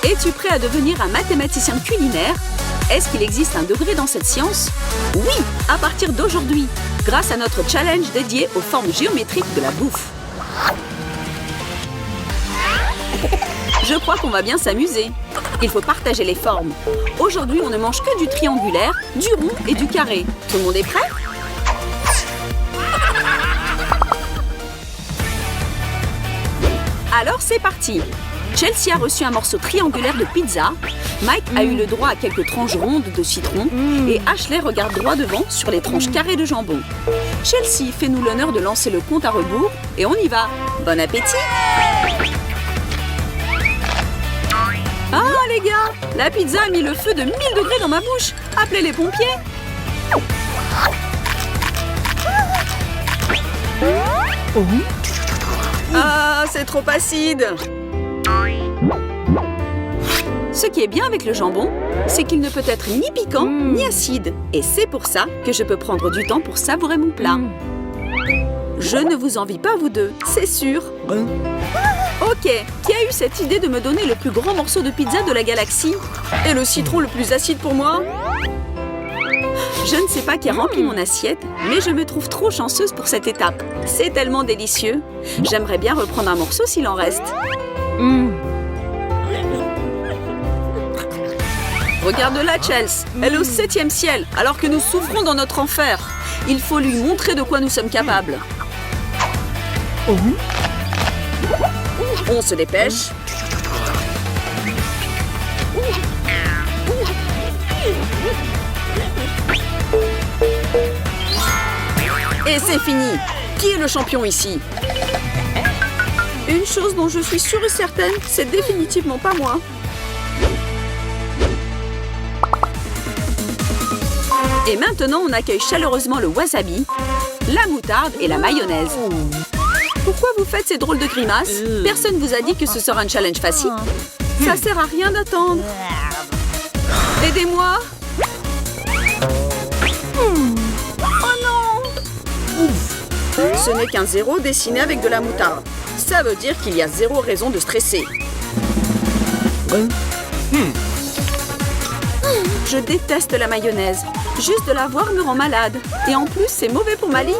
Es-tu prêt à devenir un mathématicien culinaire? Est-ce qu'il existe un degré dans cette science? Oui, à partir d'aujourd'hui, grâce à notre challenge dédié aux formes géométriques de la bouffe. Je crois qu'on va bien s'amuser. Il faut partager les formes. Aujourd'hui, on ne mange que du triangulaire, du rond et du carré. Tout le monde est prêt? Alors, c'est parti! Chelsea a reçu un morceau triangulaire de pizza, Mike a eu le droit à quelques tranches rondes de citron et Ashley regarde droit devant sur les tranches carrées de jambon. Chelsea, fais-nous l'honneur de lancer le compte à rebours et on y va! Bon appétit! Ah les gars, la pizza a mis le feu de 1000 degrés dans ma bouche! Appelez les pompiers! Ah, c'est trop acide! Ce qui est bien avec le jambon, c'est qu'il ne peut être ni piquant ni acide. Et c'est pour ça que je peux prendre du temps pour savourer mon plat. Je ne vous envie pas vous deux, c'est sûr. Ok, qui a eu cette idée de me donner le plus grand morceau de pizza de la galaxie? Et le citron le plus acide pour moi? Je ne sais pas qui a rempli mon assiette, mais je me trouve trop chanceuse pour cette étape. C'est tellement délicieux. J'aimerais bien reprendre un morceau s'il en reste. Regarde-la, Chelsea. Elle est au 7e ciel, alors que nous souffrons dans notre enfer. Il faut lui montrer de quoi nous sommes capables. On se dépêche. Et c'est fini. Qui est le champion ici? Une chose dont je suis sûre et certaine, c'est définitivement pas moi. Et maintenant, on accueille chaleureusement le wasabi, la moutarde et la mayonnaise. Pourquoi vous faites ces drôles de grimaces? Personne vous a dit que ce sera un challenge facile. Ça sert à rien d'attendre. Aidez-moi! Oh non! Ce n'est qu'un 0 dessiné avec de la moutarde. Ça veut dire qu'il y a 0 raison de stresser. Je déteste la mayonnaise. Juste de la voir me rend malade. Et en plus, c'est mauvais pour ma ligne.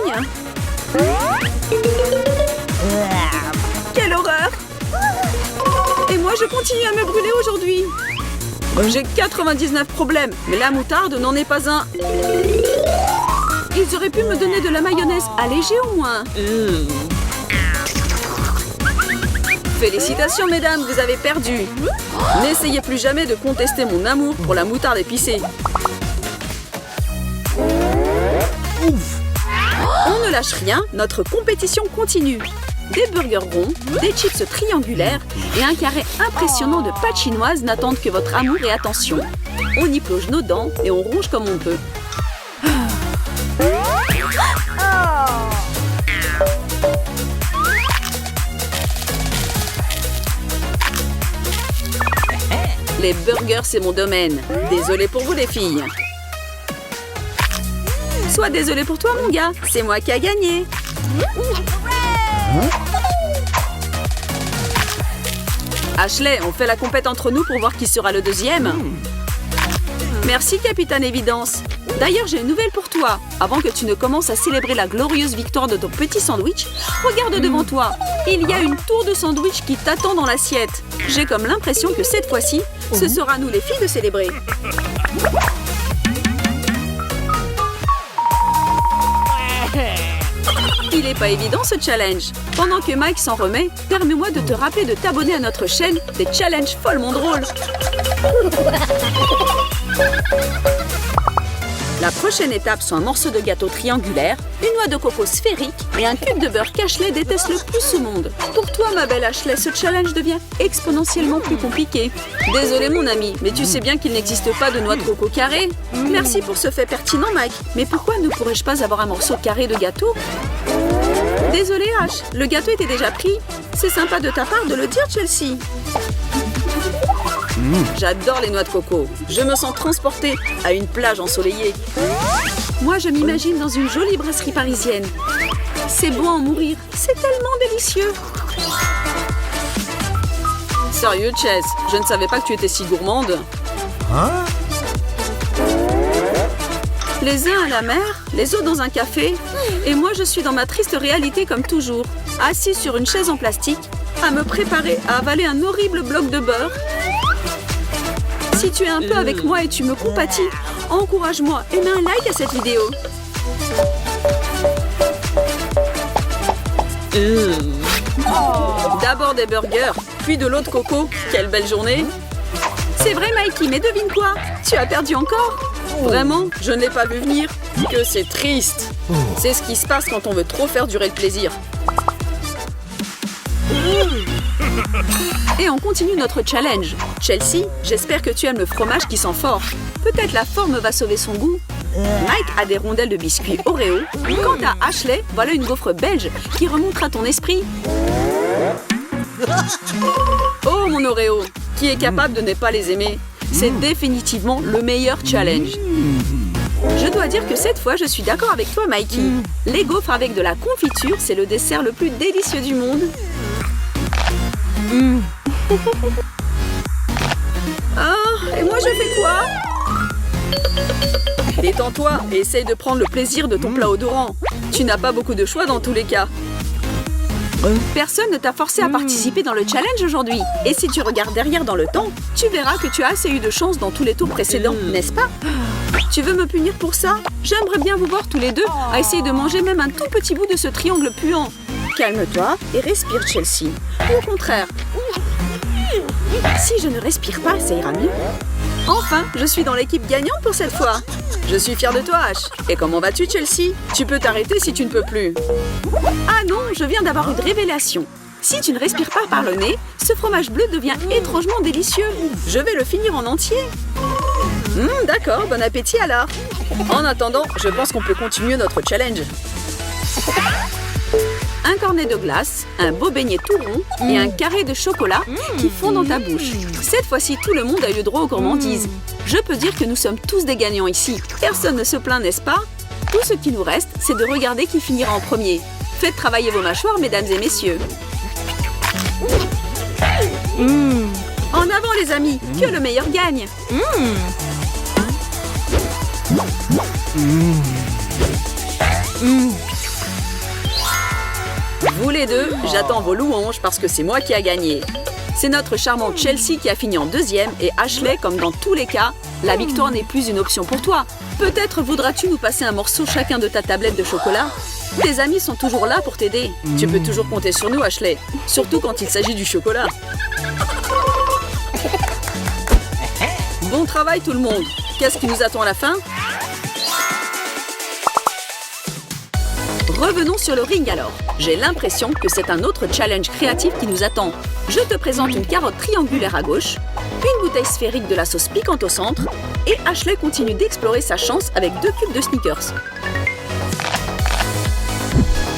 Quelle horreur! Et moi, je continue à me brûler aujourd'hui. J'ai 99 problèmes, mais la moutarde n'en est pas un. Ils auraient pu me donner de la mayonnaise allégée au moins. Félicitations, mesdames, vous avez perdu. N'essayez plus jamais de contester mon amour pour la moutarde épicée. On ne lâche rien, notre compétition continue. Des burgers ronds, des chips triangulaires et un carré impressionnant de pâte chinoise n'attendent que votre amour et attention. On y plonge nos dents et on ronge comme on peut. Les burgers, c'est mon domaine. Désolée pour vous, les filles. Sois désolé pour toi, mon gars. C'est moi qui a gagné. Ashley, on fait la compète entre nous pour voir qui sera le deuxième. Merci, Capitaine Évidence. D'ailleurs, j'ai une nouvelle pour toi. Avant que tu ne commences à célébrer la glorieuse victoire de ton petit sandwich, regarde devant toi. Il y a une tour de sandwich qui t'attend dans l'assiette. J'ai comme l'impression que cette fois-ci, ce sera à nous les filles de célébrer. Il n'est pas évident ce challenge. Pendant que Mike s'en remet, permets-moi de te rappeler de t'abonner à notre chaîne des challenges follement drôles. La prochaine étape sont un morceau de gâteau triangulaire, une noix de coco sphérique et un cube de beurre qu'Ashley déteste le plus au monde. Pour toi, ma belle Ashley, ce challenge devient exponentiellement plus compliqué. Désolé mon ami, mais tu sais bien qu'il n'existe pas de noix de coco carrée. Merci pour ce fait pertinent, Mike. Mais pourquoi ne pourrais-je pas avoir un morceau carré de gâteau? Désolé, Ash, le gâteau était déjà pris. C'est sympa de ta part de le dire, Chelsea. J'adore les noix de coco. Je me sens transportée à une plage ensoleillée. Moi, je m'imagine dans une jolie brasserie parisienne. C'est bon à en mourir. C'est tellement délicieux. Sérieux, Chess, je ne savais pas que tu étais si gourmande. Hein? Les uns à la mer, les autres dans un café, et moi je suis dans ma triste réalité comme toujours, assis sur une chaise en plastique, à me préparer à avaler un horrible bloc de beurre. Si tu es un peu avec moi et tu me compatis, encourage-moi et mets un like à cette vidéo. D'abord des burgers, puis de l'eau de coco. Quelle belle journée! C'est vrai, Mikey, mais devine quoi? Tu as perdu encore? Vraiment? Je ne l'ai pas vu venir. Que c'est triste. C'est ce qui se passe quand on veut trop faire durer le plaisir. Et on continue notre challenge. Chelsea, j'espère que tu aimes le fromage qui sent fort. Peut-être la forme va sauver son goût. Mike a des rondelles de biscuits Oreo. Quant à Ashley, voilà une gaufre belge qui remontera ton esprit. Oh mon Oreo, qui est capable de ne pas les aimer? C'est définitivement le meilleur challenge. Je dois dire que cette fois, je suis d'accord avec toi, Mikey. Les gaufres avec de la confiture, c'est le dessert le plus délicieux du monde. Ah, et moi je fais quoi? Détends-toi et essaye de prendre le plaisir de ton plat odorant. Tu n'as pas beaucoup de choix dans tous les cas. Personne ne t'a forcé à participer dans le challenge aujourd'hui. Et si tu regardes derrière dans le temps, tu verras que tu as assez eu de chance dans tous les tours précédents, n'est-ce pas? Tu veux me punir pour ça? J'aimerais bien vous voir tous les deux à essayer de manger même un tout petit bout de ce triangle puant. Calme-toi et respire, Chelsea. Ou au contraire. Si je ne respire pas, ça ira mieux. Enfin, je suis dans l'équipe gagnante pour cette fois. Je suis fière de toi, Ash. Et comment vas-tu, Chelsea? Tu peux t'arrêter si tu ne peux plus. Ah non, je viens d'avoir une révélation. Si tu ne respires pas par le nez, ce fromage bleu devient étrangement délicieux. Je vais le finir en entier. D'accord, bon appétit alors. En attendant, je pense qu'on peut continuer notre challenge. Un cornet de glace, un beau beignet tout rond et un carré de chocolat qui fond dans ta bouche. Cette fois-ci, tout le monde a eu droit aux gourmandises. Je peux dire que nous sommes tous des gagnants ici. Personne ne se plaint, n'est-ce pas? Tout ce qui nous reste, c'est de regarder qui finira en premier. Faites travailler vos mâchoires, mesdames et messieurs. En avant, les amis, que le meilleur gagne. Vous les deux, j'attends vos louanges parce que c'est moi qui a gagné. C'est notre charmante Chelsea qui a fini en deuxième et Ashley, comme dans tous les cas, la victoire n'est plus une option pour toi. Peut-être voudras-tu nous passer un morceau chacun de ta tablette de chocolat? Tes amis sont toujours là pour t'aider. Tu peux toujours compter sur nous, Ashley. Surtout quand il s'agit du chocolat. Bon travail tout le monde. Qu'est-ce qui nous attend à la fin? Revenons sur le ring alors. J'ai l'impression que c'est un autre challenge créatif qui nous attend. Je te présente une carotte triangulaire à gauche, une bouteille sphérique de la sauce piquante au centre, et Ashley continue d'explorer sa chance avec 2 cubes de Snickers.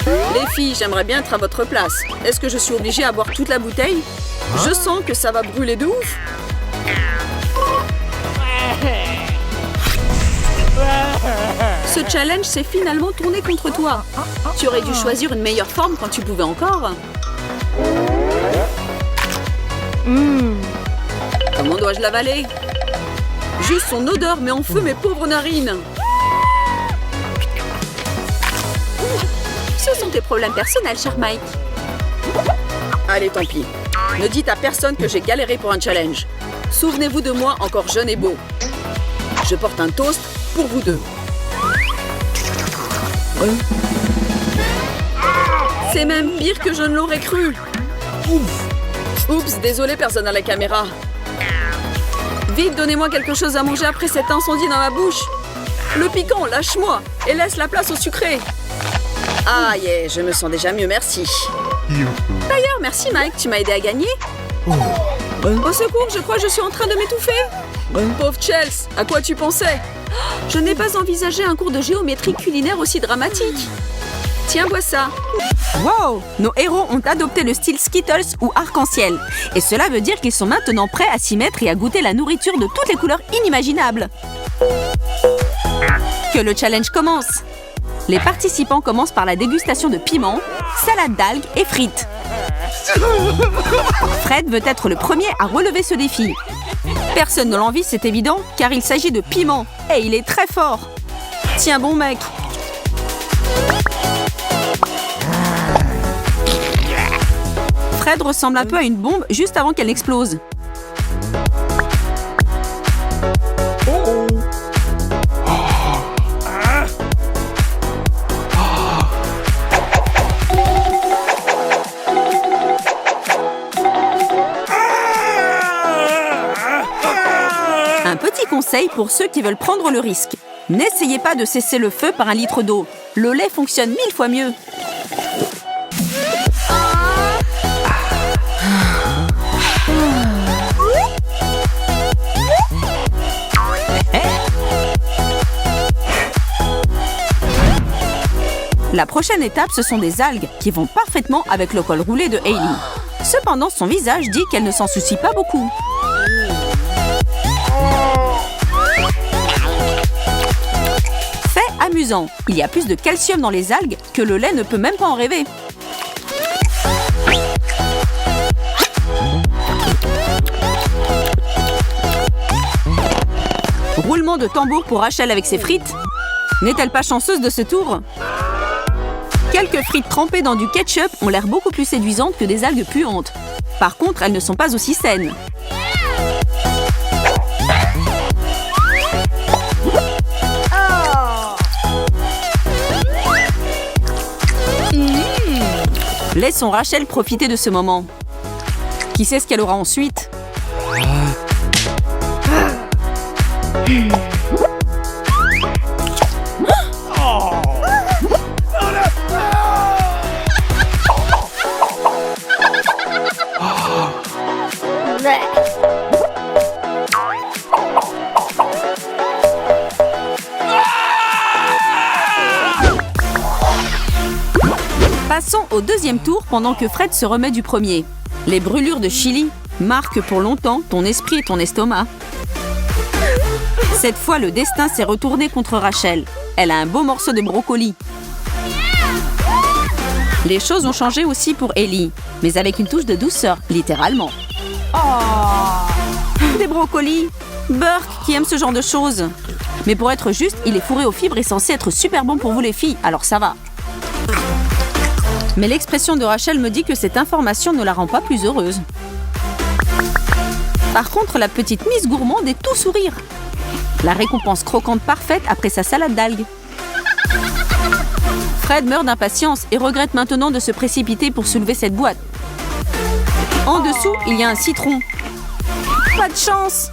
Les filles, j'aimerais bien être à votre place. Est-ce que je suis obligée à boire toute la bouteille? Je sens que ça va brûler de ouf. Ce challenge s'est finalement tourné contre toi. Tu aurais dû choisir une meilleure forme quand tu pouvais encore. Comment dois-je l'avaler? Juste son odeur met en feu mes pauvres narines. Ce sont tes problèmes personnels, cher Mike. Allez, tant pis. Ne dites à personne que j'ai galéré pour un challenge. Souvenez-vous de moi encore jeune et beau. Je porte un toast pour vous deux. C'est même pire que je ne l'aurais cru. Oups, désolé, personne à la caméra. Vite, donnez-moi quelque chose à manger après cet incendie dans ma bouche. Le piquant, lâche-moi et laisse la place au sucré. Ah, yeah, je me sens déjà mieux, merci. D'ailleurs, merci Mike, tu m'as aidé à gagner. Au secours, je crois que je suis en train de m'étouffer. Pauvre Chelsea, à quoi tu pensais? Je n'ai pas envisagé un cours de géométrie culinaire aussi dramatique. Tiens, bois ça. Wow! Nos héros ont adopté le style Skittles ou arc-en-ciel. Et cela veut dire qu'ils sont maintenant prêts à s'y mettre et à goûter la nourriture de toutes les couleurs inimaginables. Que le challenge commence! Les participants commencent par la dégustation de piments, salade d'algues et frites. Fred veut être le premier à relever ce défi. Personne ne l'envie, c'est évident, car il s'agit de Piment. Et il est très fort. Tiens bon mec. Fred ressemble un peu à une bombe juste avant qu'elle n'explose. Un petit conseil pour ceux qui veulent prendre le risque. N'essayez pas de cesser le feu par un litre d'eau. Le lait fonctionne 1000 fois mieux. La prochaine étape, ce sont des algues qui vont parfaitement avec le col roulé de Hailey. Cependant, son visage dit qu'elle ne s'en soucie pas beaucoup. Fait amusant, il y a plus de calcium dans les algues que le lait ne peut même pas en rêver. Roulement de tambour pour Rachel avec ses frites. N'est-elle pas chanceuse de ce tour? Quelques frites trempées dans du ketchup ont l'air beaucoup plus séduisantes que des algues puantes. Par contre, elles ne sont pas aussi saines. Laissons Rachel profiter de ce moment. Qui sait ce qu'elle aura ensuite? Passons au deuxième tour pendant que Fred se remet du premier. Les brûlures de chili marquent pour longtemps ton esprit et ton estomac. Cette fois, le destin s'est retourné contre Rachel. Elle a un beau morceau de brocoli. Les choses ont changé aussi pour Hailey, mais avec une touche de douceur, littéralement. Des brocolis. Burke qui aime ce genre de choses. Mais pour être juste, il est fourré aux fibres et censé être super bon pour vous les filles, alors ça va. Mais l'expression de Rachel me dit que cette information ne la rend pas plus heureuse. Par contre, la petite Miss Gourmande est tout sourire. La récompense croquante parfaite après sa salade d'algues. Fred meurt d'impatience et regrette maintenant de se précipiter pour soulever cette boîte. En dessous, il y a un citron. Pas de chance!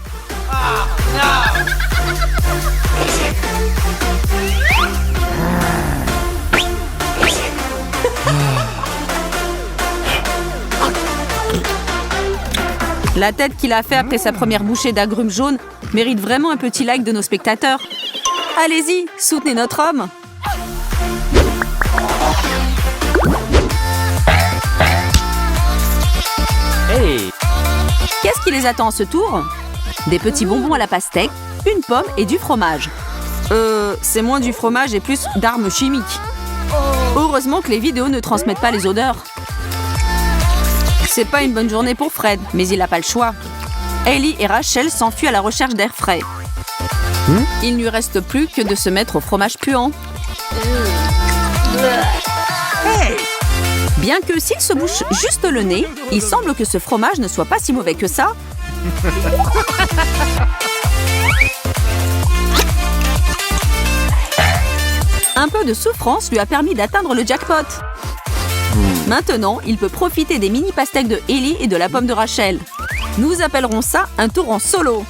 La tête qu'il a fait après sa première bouchée d'agrumes jaunes mérite vraiment un petit like de nos spectateurs. Allez-y, soutenez notre homme. Hey! Qu'est-ce qui les attend à ce tour? Des petits bonbons à la pastèque, une pomme et du fromage. C'est moins du fromage et plus d'armes chimiques. Heureusement que les vidéos ne transmettent pas les odeurs. C'est pas une bonne journée pour Fred, mais il n'a pas le choix. Hailey et Rachel s'enfuient à la recherche d'air frais. Il ne lui reste plus que de se mettre au fromage puant. Bien que s'il se bouche juste le nez, il semble que ce fromage ne soit pas si mauvais que ça. Un peu de souffrance lui a permis d'atteindre le jackpot. Maintenant, il peut profiter des mini pastèques de Hailey et de la pomme de Rachel. Nous appellerons ça un tour en solo.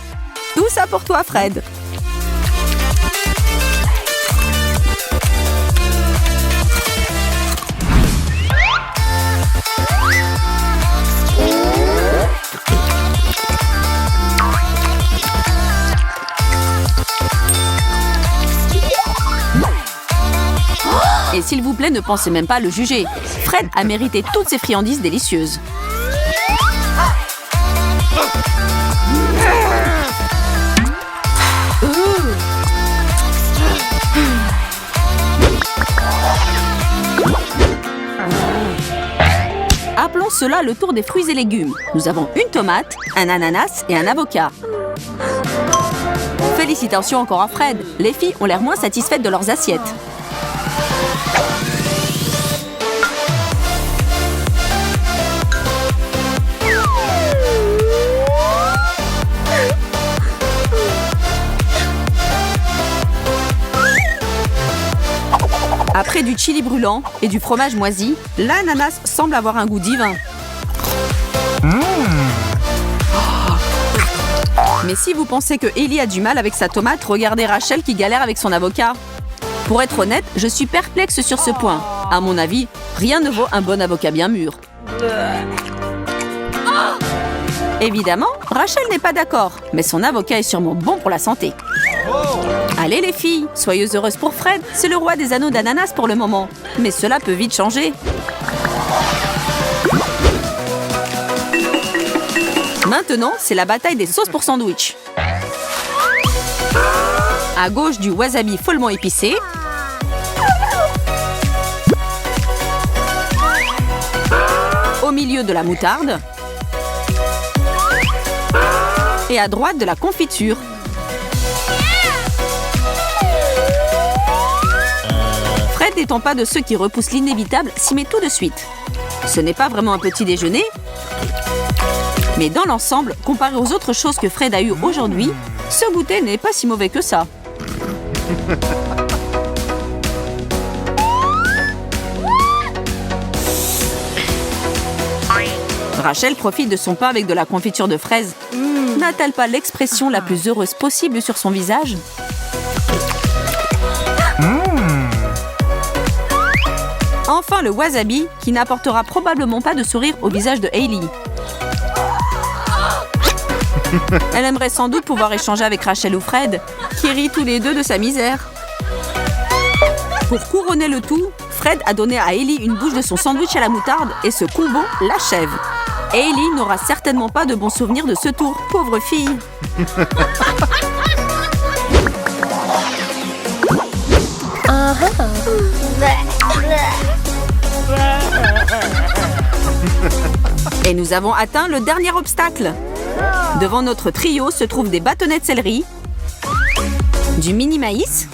Tout ça pour toi, Fred. Et s'il vous plaît, ne pensez même pas à le juger. Fred a mérité toutes ces friandises délicieuses. Appelons ce cela le tour des fruits et légumes. Nous avons une tomate, un ananas et un avocat. Félicitations encore à Fred. Les filles ont l'air moins satisfaites de leurs assiettes. Après du chili brûlant et du fromage moisi, l'ananas semble avoir un goût divin. Mais si vous pensez que Ellie a du mal avec sa tomate, regardez Rachel qui galère avec son avocat. Pour être honnête, je suis perplexe sur ce point. À mon avis, rien ne vaut un bon avocat bien mûr. Évidemment, Rachel n'est pas d'accord, mais son avocat est sûrement bon pour la santé. Allez les filles, soyez heureuses pour Fred, c'est le roi des anneaux d'ananas pour le moment. Mais cela peut vite changer. Maintenant, c'est la bataille des sauces pour sandwich. À gauche, du wasabi follement épicé. Au milieu, de la moutarde. Et à droite, de la confiture. Fred n'étant pas de ceux qui repoussent l'inévitable, s'y met tout de suite. Ce n'est pas vraiment un petit déjeuner, mais dans l'ensemble, comparé aux autres choses que Fred a eues aujourd'hui, ce goûter n'est pas si mauvais que ça. Rachel profite de son pain avec de la confiture de fraises. N'a-t-elle pas l'expression la plus heureuse possible sur son visage? Enfin, le wasabi, qui n'apportera probablement pas de sourire au visage de Hailey. Elle aimerait sans doute pouvoir échanger avec Rachel ou Fred, qui rient tous les deux de sa misère. Pour couronner le tout, Fred a donné à Hailey une bouche de son sandwich à la moutarde et ce combo l'achève. Hailey n'aura certainement pas de bons souvenirs de ce tour, pauvre fille. Et nous avons atteint le dernier obstacle. Devant notre trio se trouvent des bâtonnets de céleri, du mini maïs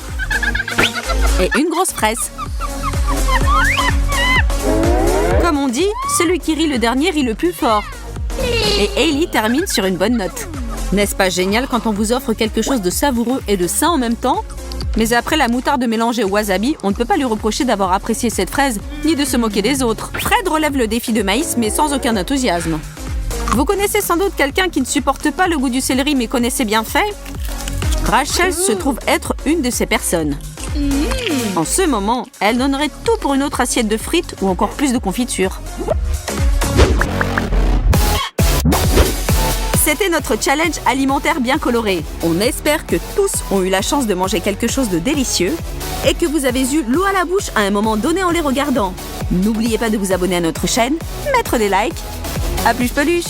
et une grosse fraise. Comme on dit, celui qui rit le dernier rit le plus fort. Et Hailey termine sur une bonne note. N'est-ce pas génial quand on vous offre quelque chose de savoureux et de sain en même temps? Mais après la moutarde mélangée au wasabi, on ne peut pas lui reprocher d'avoir apprécié cette fraise, ni de se moquer des autres. Fred relève le défi de maïs, mais sans aucun enthousiasme. Vous connaissez sans doute quelqu'un qui ne supporte pas le goût du céleri, mais connaissait bien fait? Rachel se trouve être une de ces personnes. En ce moment, elle donnerait tout pour une autre assiette de frites ou encore plus de confiture. C'était notre challenge alimentaire bien coloré. On espère que tous ont eu la chance de manger quelque chose de délicieux et que vous avez eu l'eau à la bouche à un moment donné en les regardant. N'oubliez pas de vous abonner à notre chaîne, mettre des likes. À plus peluche!